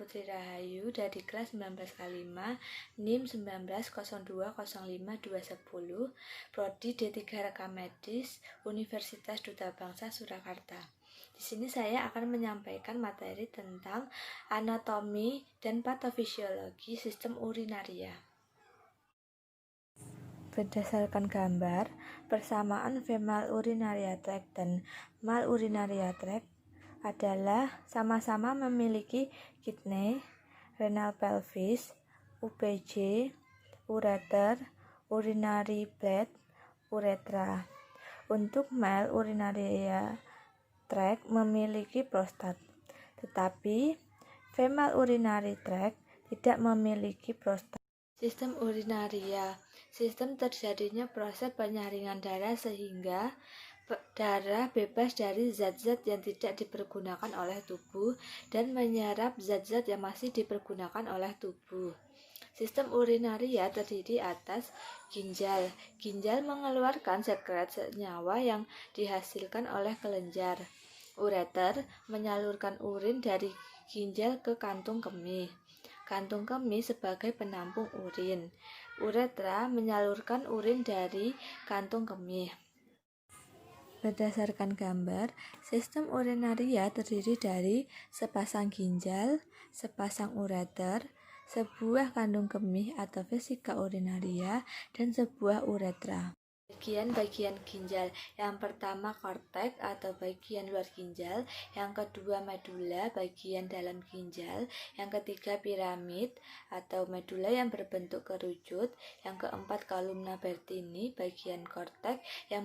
Putri Rahayu dari kelas 19K5, NIM 1902050210, Prodi D3 Rekam Medis, Universitas Duta Bangsa Surakarta. Di sini saya akan menyampaikan materi tentang anatomi dan patofisiologi sistem urinaria. Berdasarkan gambar, persamaan femal urinaria tract dan male urinaria tract adalah sama-sama memiliki kidney, renal pelvis, UPJ, ureter, urinary bladder, uretra. Untuk male urinaria tract memiliki prostat, tetapi femal urinary tract tidak memiliki prostat. Sistem urinaria, sistem terjadinya proses penyaringan darah sehingga darah bebas dari zat-zat yang tidak dipergunakan oleh tubuh dan menyerap zat-zat yang masih dipergunakan oleh tubuh. Sistem urinaria terdiri atas ginjal. Ginjal mengeluarkan sekret senyawa yang dihasilkan oleh kelenjar. Ureter menyalurkan urin dari ginjal ke kantung kemih. Kantung kemih sebagai penampung urin. Uretra menyalurkan urin dari kantung kemih. Berdasarkan gambar, sistem urinaria terdiri dari sepasang ginjal, sepasang ureter, sebuah kantung kemih atau vesika urinaria, dan sebuah uretra. Bagian-bagian ginjal. Yang pertama korteks atau bagian luar ginjal, yang kedua medula bagian dalam ginjal, yang ketiga piramid atau medula yang berbentuk kerucut, yang keempat columna bertini bagian korteks yang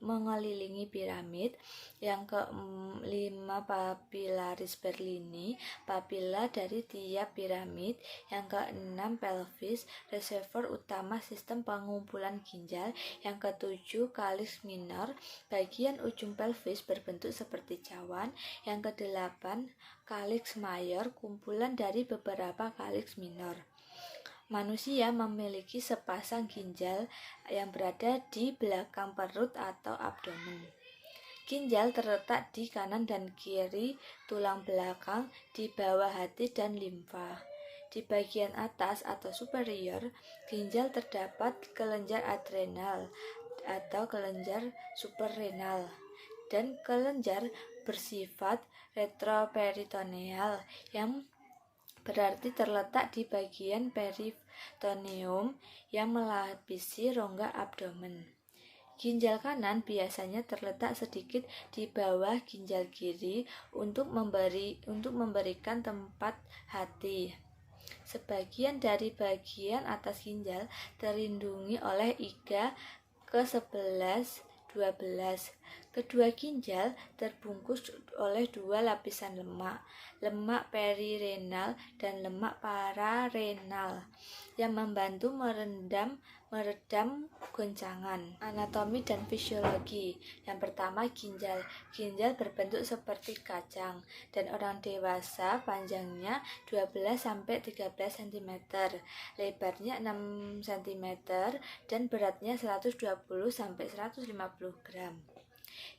mengelilingi piramid, yang kelima papillaris berlini papilla dari tiap piramid, yang keenam pelvis reservoir utama sistem pengumpulan ginjal, yang ketujuh calyx minor bagian ujung pelvis berbentuk seperti cawan, yang kedelapan calyx mayor kumpulan dari beberapa calyx minor. Manusia memiliki sepasang ginjal yang berada di belakang perut atau abdomen. Ginjal terletak di kanan dan kiri tulang belakang, di bawah hati dan limfa. Di bagian atas atau superior ginjal terdapat kelenjar adrenal atau kelenjar suprarenal dan kelenjar bersifat retroperitoneal yang berarti terletak di bagian peritoneum yang melapisi rongga abdomen. Ginjal kanan biasanya terletak sedikit di bawah ginjal kiri untuk memberikan tempat hati. Sebagian dari bagian atas ginjal terlindungi oleh iga ke-11-12. Kedua ginjal terbungkus oleh dua lapisan lemak perirenal dan lemak pararenal yang membantu meredam goncangan. Anatomi dan fisiologi. Yang pertama ginjal. Ginjal berbentuk seperti kacang dan orang dewasa panjangnya 12-13 cm, lebarnya 6 cm dan beratnya 120-150 gram.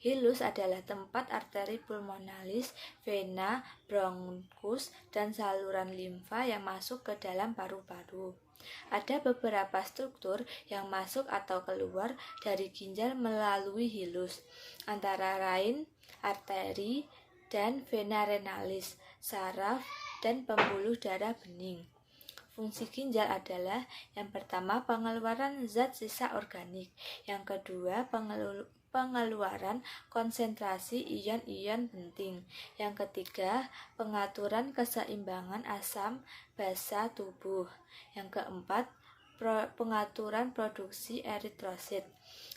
Hilus adalah tempat arteri pulmonalis, vena, bronkus, dan saluran limfa yang masuk ke dalam paru-paru. Ada beberapa struktur yang masuk atau keluar dari ginjal melalui hilus, antara lain arteri dan vena renalis, saraf, dan pembuluh darah bening. Fungsi ginjal adalah yang pertama pengeluaran zat sisa organik, yang kedua pengeluaran konsentrasi ion-ion penting, yang ketiga pengaturan keseimbangan asam basa tubuh, yang keempat pengaturan produksi eritrosit,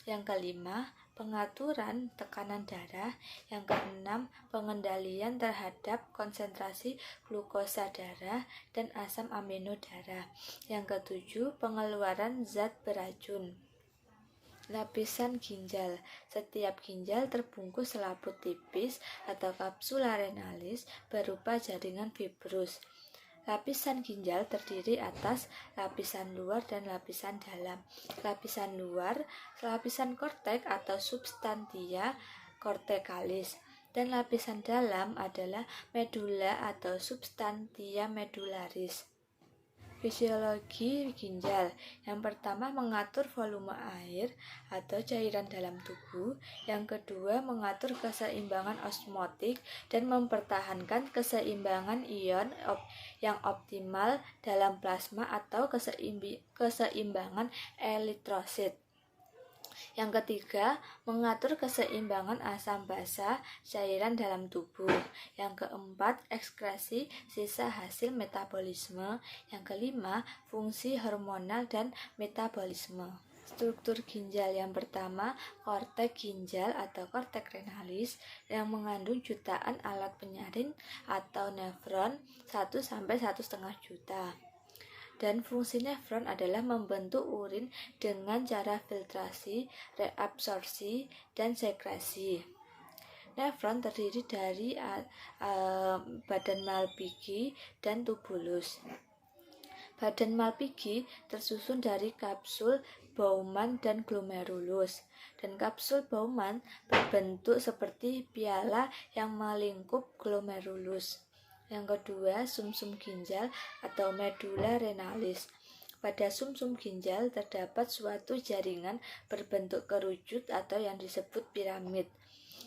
yang kelima pengaturan tekanan darah, yang keenam pengendalian terhadap konsentrasi glukosa darah dan asam amino darah, yang ketujuh pengeluaran zat beracun. Lapisan ginjal. Setiap ginjal terbungkus selaput tipis atau kapsula renalis berupa jaringan fibrus. Lapisan ginjal terdiri atas lapisan luar dan lapisan dalam. Lapisan luar, lapisan korteks atau substantia corticalis. Dan lapisan dalam adalah medula atau substantia medullaris. Fisiologi ginjal. Yang pertama mengatur volume air atau cairan dalam tubuh. Yang kedua mengatur keseimbangan osmotik dan mempertahankan keseimbangan ion yang optimal dalam plasma atau keseimbangan eritrosit. Yang ketiga, mengatur keseimbangan asam basa cairan dalam tubuh. Yang keempat, ekskresi sisa hasil metabolisme. Yang kelima, fungsi hormonal dan metabolisme. Struktur ginjal yang pertama, kortek ginjal atau kortek renalis yang mengandung jutaan alat penyaring atau nefron 1-1,5 juta. Dan fungsi nefron adalah membentuk urin dengan cara filtrasi, reabsorpsi, dan sekresi. Nefron terdiri dari badan Malpighi dan tubulus. Badan Malpighi tersusun dari kapsul Bowman dan glomerulus. Dan kapsul Bowman berbentuk seperti piala yang melingkup glomerulus. Yang kedua, sumsum ginjal atau medula renalis. Pada sumsum ginjal terdapat suatu jaringan berbentuk kerucut atau yang disebut piramid.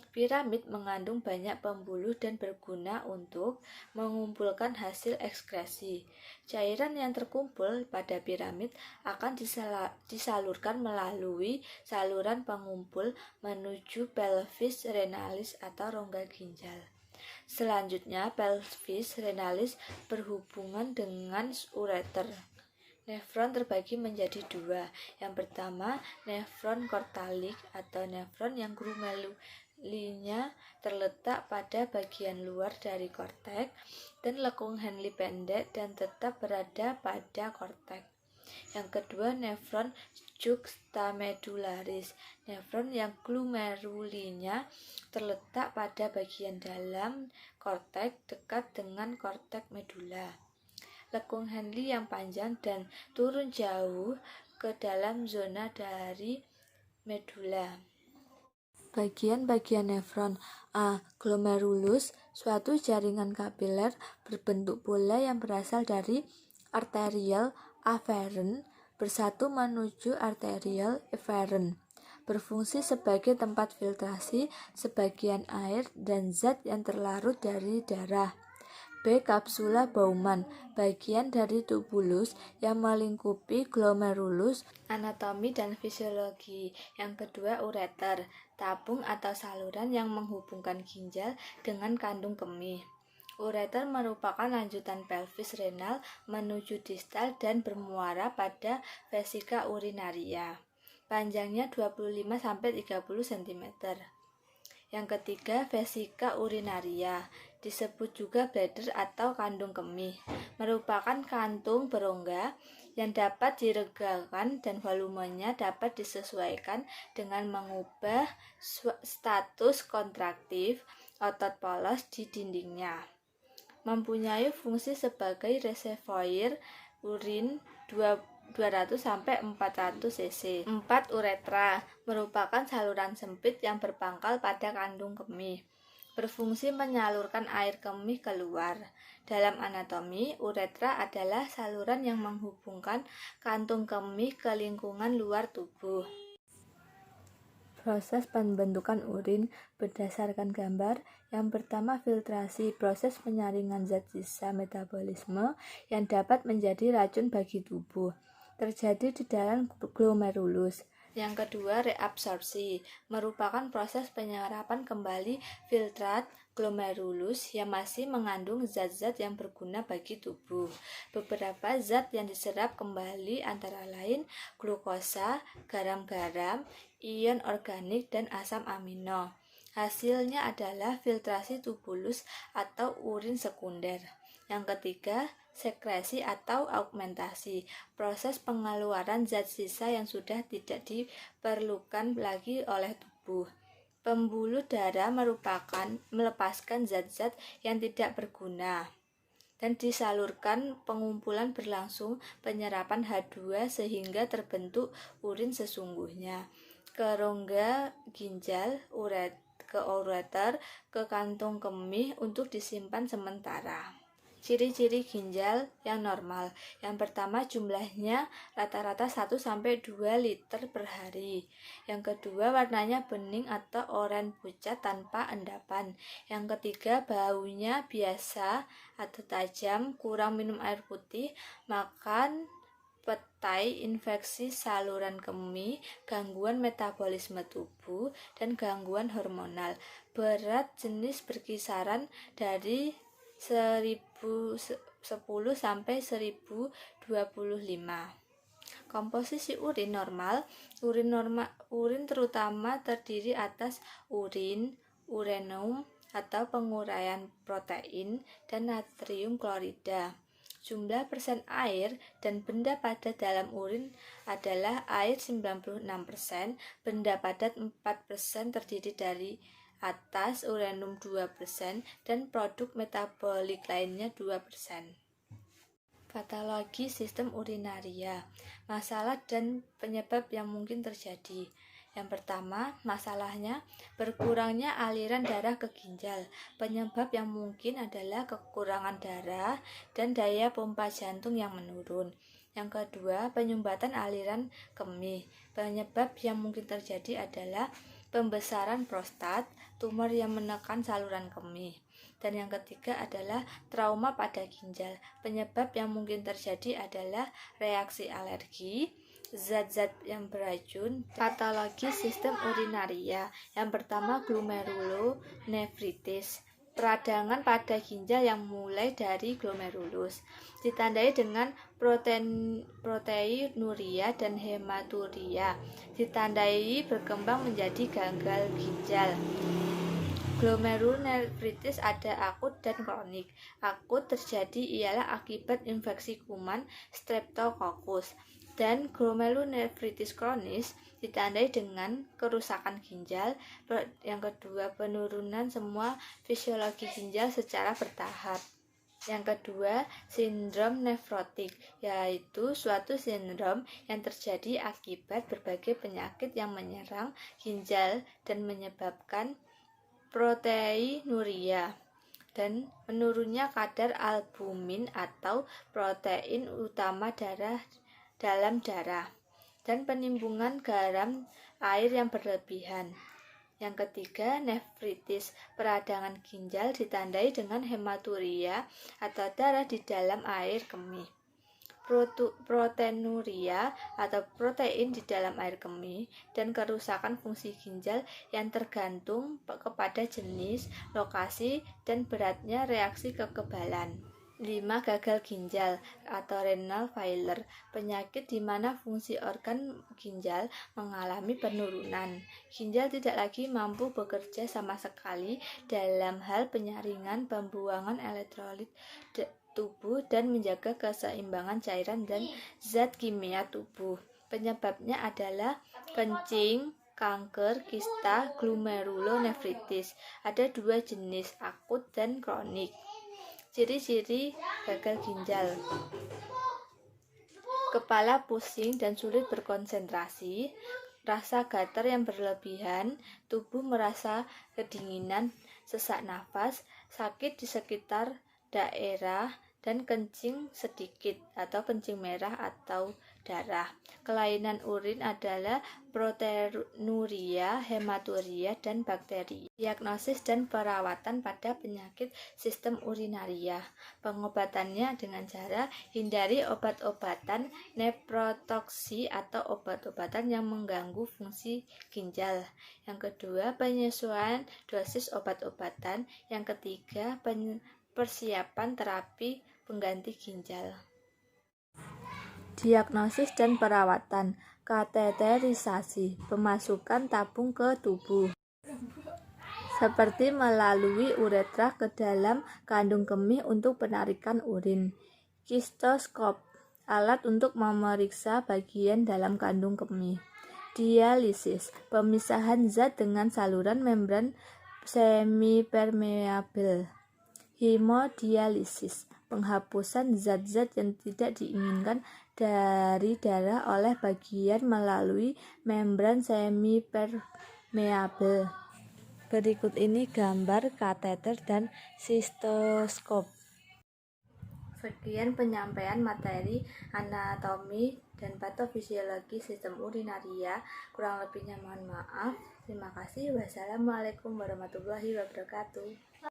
Piramid mengandung banyak pembuluh dan berguna untuk mengumpulkan hasil ekskresi. Cairan yang terkumpul pada piramid akan disalurkan melalui saluran pengumpul menuju pelvis renalis atau rongga ginjal. Selanjutnya, pelvis renalis berhubungan dengan ureter. Nefron terbagi menjadi dua. Yang pertama, nefron kortalik atau nefron yang glomerulinya terletak pada bagian luar dari kortek dan lekung Henle pendek dan tetap berada pada kortek. Yang kedua, nefron juxtamedullaris. Nefron yang glomerulinya terletak pada bagian dalam kortek dekat dengan kortek medula. Lekung Henle yang panjang dan turun jauh ke dalam zona dari medula. Bagian-bagian nefron. A. Glomerulus, suatu jaringan kapiler berbentuk bola yang berasal dari arterial afferent bersatu menuju arterial efferent. Berfungsi sebagai tempat filtrasi sebagian air dan zat yang terlarut dari darah. B. Kapsula Bowman, bagian dari tubulus yang melingkupi glomerulus. Anatomi dan fisiologi. Yang kedua, ureter, tabung atau saluran yang menghubungkan ginjal dengan kandung kemih. Ureter merupakan lanjutan pelvis renal menuju distal dan bermuara pada vesika urinaria. Panjangnya 25-30 cm. Yang ketiga, vesika urinaria, disebut juga bladder atau kandung kemih, merupakan kantung berongga yang dapat diregangkan dan volumenya dapat disesuaikan dengan mengubah status kontraktif otot polos di dindingnya. Mempunyai fungsi sebagai reservoir urin 200-400 cc. 4. Uretra merupakan saluran sempit yang berpangkal pada kandung kemih. Berfungsi menyalurkan air kemih keluar. Dalam anatomi, uretra adalah saluran yang menghubungkan kantung kemih ke lingkungan luar tubuh. Proses pembentukan urin berdasarkan gambar. Yang pertama, filtrasi, proses penyaringan zat sisa metabolisme yang dapat menjadi racun bagi tubuh, terjadi di dalam glomerulus. Yang kedua, reabsorpsi, merupakan proses penyerapan kembali filtrat glomerulus yang masih mengandung zat-zat yang berguna bagi tubuh. Beberapa zat yang diserap kembali antara lain glukosa, garam-garam, ion organik, dan asam amino. Hasilnya adalah filtrasi tubulus atau urin sekunder. Yang ketiga, sekresi atau augmentasi, proses pengeluaran zat sisa yang sudah tidak diperlukan lagi oleh tubuh. Pembuluh darah melepaskan zat-zat yang tidak berguna dan disalurkan, pengumpulan berlangsung, penyerapan H2 sehingga terbentuk urin sesungguhnya ke rongga ginjal, ke ureter ke kantung kemih untuk disimpan sementara. Ciri-ciri ginjal yang normal. Yang pertama, jumlahnya rata-rata 1-2 liter per hari. Yang kedua, warnanya bening atau oranye pucat tanpa endapan. Yang ketiga, baunya biasa atau tajam, kurang minum air putih, makan petai, infeksi saluran kemih, gangguan metabolisme tubuh, dan gangguan hormonal. Berat jenis berkisaran dari 1010 sampai 1025. Komposisi urin normal. Urin terutama terdiri atas urin, urenum atau penguraian protein, dan natrium klorida. Jumlah persen air dan benda padat dalam urin adalah air 96%, benda padat 4% terdiri dari atas, urenum 2%, dan produk metabolik lainnya 2%. Patologi sistem urinaria. Masalah dan penyebab yang mungkin terjadi. Yang pertama, masalahnya berkurangnya aliran darah ke ginjal. Penyebab yang mungkin adalah kekurangan darah dan daya pompa jantung yang menurun. Yang kedua, penyumbatan aliran kemih. Penyebab yang mungkin terjadi adalah pembesaran prostat, tumor yang menekan saluran kemih. Dan yang ketiga adalah trauma pada ginjal. Penyebab yang mungkin terjadi adalah reaksi alergi, zat-zat yang beracun. Patologi sistem urinaria. Yang pertama, glomerulonefritis. Peradangan pada ginjal yang mulai dari glomerulus, ditandai dengan proteinuria dan hematuria, ditandai berkembang menjadi gagal ginjal. Glomerulonefritis ada akut dan kronik. Akut terjadi ialah akibat infeksi kuman Streptococcus, dan glomerulonefritis kronis ditandai dengan kerusakan ginjal. Yang kedua, penurunan semua fisiologi ginjal secara bertahap. Yang kedua, sindrom nefrotik, yaitu suatu sindrom yang terjadi akibat berbagai penyakit yang menyerang ginjal dan menyebabkan proteinuria dan menurunnya kadar albumin atau protein utama dalam darah, dan penimbunan garam air yang berlebihan. Yang ketiga, nefritis. Peradangan ginjal ditandai dengan hematuria atau darah di dalam air kemih. Proteinuria atau protein di dalam air kemih, dan kerusakan fungsi ginjal yang tergantung kepada jenis, lokasi, dan beratnya reaksi kekebalan. 5. Gagal ginjal atau renal failure. Penyakit di mana fungsi organ ginjal mengalami penurunan. Ginjal tidak lagi mampu bekerja sama sekali dalam hal penyaringan, pembuangan elektrolit tubuh, dan menjaga keseimbangan cairan dan zat kimia tubuh. Penyebabnya adalah kencing, kanker, kista, glomerulonefritis. Ada 2 jenis, akut dan kronik. Ciri-ciri gagal ginjal. Kepala pusing dan sulit berkonsentrasi, rasa gatal yang berlebihan, tubuh merasa kedinginan, sesak nafas, sakit di sekitar daerah, dan kencing sedikit atau kencing merah atau darah. Kelainan urin adalah proteinuria, hematuria, dan bakteri. Diagnosis dan perawatan pada penyakit sistem urinaria. Pengobatannya dengan cara hindari obat-obatan nephrotoksi atau obat-obatan yang mengganggu fungsi ginjal. Yang kedua, penyesuaian dosis obat-obatan. Yang ketiga, persiapan terapi pengganti ginjal. Diagnosis dan perawatan. Kateterisasi, pemasukan tabung ke tubuh, seperti melalui uretra ke dalam kandung kemih untuk penarikan urin. Kistoskop, alat untuk memeriksa bagian dalam kandung kemih. Dialisis, pemisahan zat dengan saluran membran semipermeabel. Hemodialisis, penghapusan zat-zat yang tidak diinginkan dari darah oleh bagian melalui membran semipermeabel. Berikut ini gambar kateter dan sistoskop. Sekian penyampaian materi anatomi dan patofisiologi sistem urinaria. Kurang lebihnya mohon maaf. Terima kasih. Wassalamualaikum warahmatullahi wabarakatuh.